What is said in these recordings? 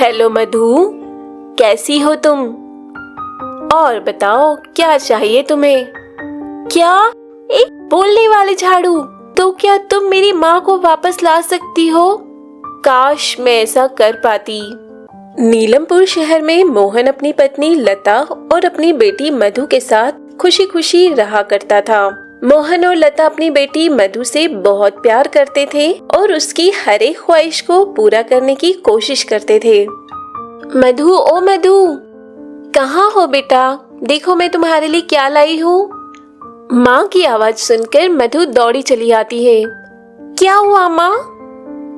Hello मधु, कैसी हो तुम? और बताओ क्या चाहिए तुम्हें? क्या? एक बोलने वाले झाड़ू? तो क्या तुम मेरी माँ को वापस ला सकती हो? काश मैं ऐसा कर पाती। नीलमपुर शहर में मोहन अपनी पत्नी लता और अपनी बेटी मधु के साथ खुशी खुशी रहा करता था। मोहन और लता अपनी बेटी मधु से बहुत प्यार करते थे और उसकी हर एक ख्वाहिश को पूरा करने की कोशिश करते थे। मधु, ओ मधु, कहाँ हो बेटा? देखो मैं तुम्हारे लिए क्या लाई हूँ। माँ की आवाज सुनकर मधु दौड़ी चली आती है। क्या हुआ माँ?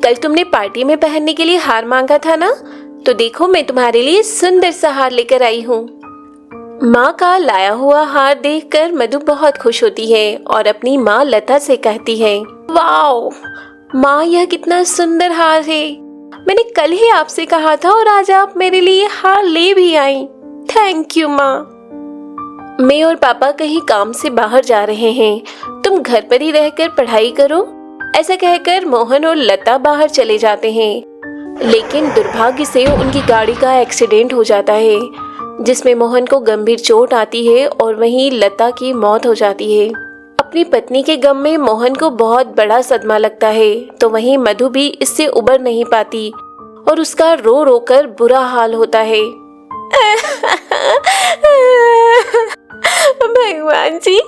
कल तुमने पार्टी में पहनने के लिए हार मांगा था ना, तो देखो मैं तुम्हारे लिए सुंदर सा हार लेकर आई हूँ। माँ का लाया हुआ हार देखकर मधु बहुत खुश होती है और अपनी माँ लता से कहती है, वाओ माँ, यह कितना सुंदर हार है। मैंने कल ही आपसे कहा था और आज आप मेरे लिए हार ले भी आई। थैंक यू माँ। मैं और पापा कहीं काम से बाहर जा रहे हैं, तुम घर पर ही रहकर पढ़ाई करो। ऐसा कहकर मोहन और लता बाहर चले जाते हैं, लेकिन दुर्भाग्य से उनकी गाड़ी का एक्सीडेंट हो जाता है, जिसमें मोहन को गंभीर चोट आती है और वहीं लता की मौत हो जाती है। अपनी पत्नी के गम में मोहन को बहुत बड़ा सदमा लगता है, तो वहीं मधु भी इससे उबर नहीं पाती और उसका रो रो कर बुरा हाल होता है। भगवान जी,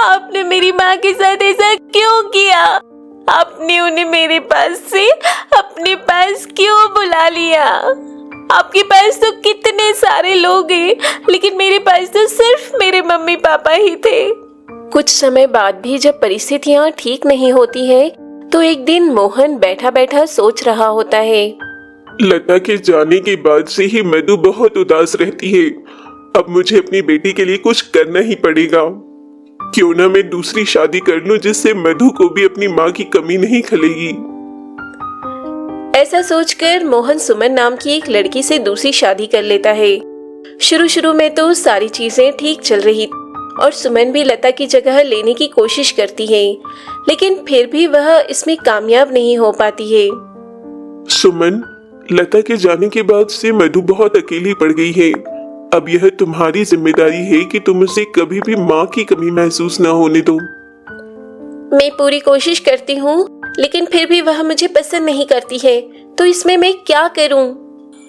आपने मेरी माँ के साथ ऐसा क्यों किया? आपने उन्हें मेरे पास से अपने पास क्यों बुला लिया? आपके पास तो कितने सारे लोग हैं, लेकिन मेरे पास तो सिर्फ मेरे मम्मी पापा ही थे। कुछ समय बाद भी जब परिस्थितियाँ ठीक नहीं होती है, तो एक दिन मोहन बैठा बैठा सोच रहा होता है। लता के जाने के बाद से ही मधु बहुत उदास रहती है। अब मुझे अपनी बेटी के लिए कुछ करना ही पड़ेगा। क्यों ना मैं दूसरी शादी कर लूं, जिससे मधु को भी अपनी माँ की कमी नहीं खलेगी। ऐसा सोचकर मोहन सुमन नाम की एक लड़की से दूसरी शादी कर लेता है। शुरू में तो सारी चीजें ठीक चल रही और सुमन भी लता की जगह लेने की कोशिश करती है, लेकिन फिर भी वह इसमें कामयाब नहीं हो पाती है। सुमन, लता के जाने के बाद से मधु बहुत अकेली पड़ गई है। अब यह तुम्हारी जिम्मेदारी है कि तुम उसे कभी भी माँ की कमी महसूस न होने दो। मैं पूरी कोशिश करती हूँ, लेकिन फिर भी वह मुझे पसंद नहीं करती है, तो इसमें मैं क्या करूँ?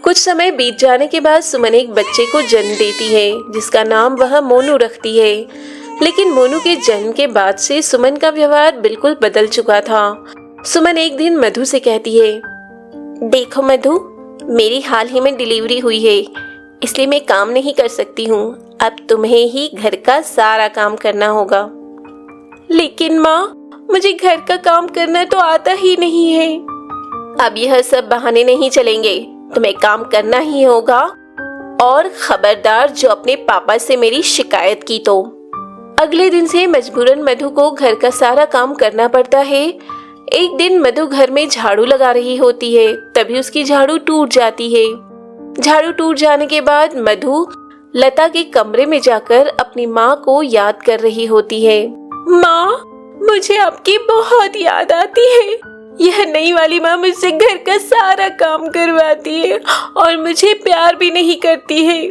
कुछ समय बीत जाने के बाद सुमन एक बच्चे को जन्म देती है, जिसका नाम वह मोनू रखती है। लेकिन मोनू के जन्म के बाद से सुमन का व्यवहार बिल्कुल बदल चुका था। सुमन एक दिन मधु से कहती है, देखो मधु, मेरी हाल ही में डिलीवरी हुई है, इसलिए मैं काम नहीं कर सकती हूँ। अब तुम्हें ही घर का सारा काम करना होगा। लेकिन माँ, मुझे घर का काम करना तो आता ही नहीं है। अब यह सब बहाने नहीं चलेंगे, तुम्हें काम करना ही होगा। और खबरदार जो अपने पापा से मेरी शिकायत की तो। अगले दिन से मजबूरन मधु को घर का सारा काम करना पड़ता है। एक दिन मधु घर में झाड़ू लगा रही होती है, तभी उसकी झाड़ू टूट जाती है। झाड़ू टूट जाने के बाद मधु लता के कमरे में जाकर अपनी माँ को याद कर रही होती है। माँ, मुझे आपकी बहुत याद आती है। यह नई वाली माँ मुझसे घर का सारा काम करवाती है और मुझे प्यार भी नहीं करती है।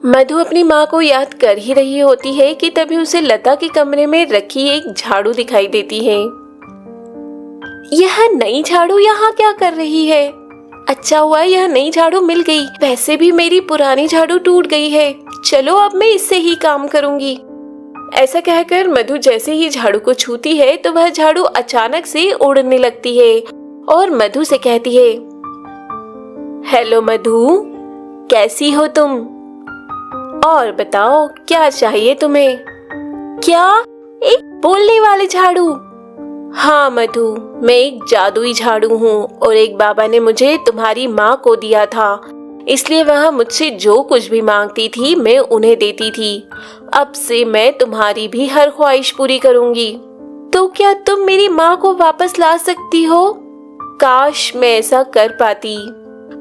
मधु अपनी माँ को याद कर ही रही होती है कि तभी उसे लता के कमरे में रखी एक झाड़ू दिखाई देती है। यह नई झाड़ू यहाँ क्या कर रही है? अच्छा हुआ यह नई झाड़ू मिल गई, वैसे भी मेरी पुरानी झाड़ू टूट गई है। चलो अब मैं इससे ही काम करूंगी। ऐसा कहकर मधु जैसे ही झाड़ू को छूती है, तो वह झाड़ू अचानक से उड़ने लगती है और मधु से कहती है, हेलो मधु, कैसी हो तुम? और बताओ क्या चाहिए तुम्हें? क्या? एक बोलने वाले झाड़ू? हाँ मधु, मैं एक जादुई झाड़ू हूँ और एक बाबा ने मुझे तुम्हारी माँ को दिया था, इसलिए वह मुझसे जो कुछ भी मांगती थी मैं उन्हें देती थी। अब से मैं तुम्हारी भी हर ख्वाहिश पूरी करूंगी। तो क्या तुम मेरी माँ को वापस ला सकती हो? काश मैं ऐसा कर पाती।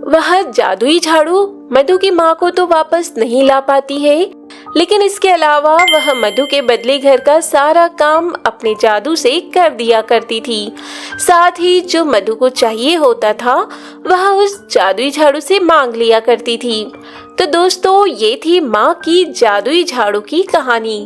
वह जादुई झाड़ू मधु की माँ को तो वापस नहीं ला पाती है, लेकिन इसके अलावा वह मधु के बदले घर का सारा काम अपने जादू से कर दिया करती थी। साथ ही जो मधु को चाहिए होता था वह उस जादुई झाड़ू से मांग लिया करती थी। तो दोस्तों, ये थी माँ की जादुई झाड़ू की कहानी।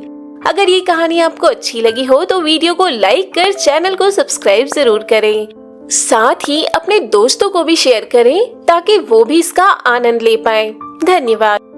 अगर ये कहानी आपको अच्छी लगी हो तो वीडियो को लाइक कर चैनल को सब्सक्राइब जरूर करें। साथ ही अपने दोस्तों को भी शेयर करें ताकि वो भी इसका आनंद ले पाए। धन्यवाद।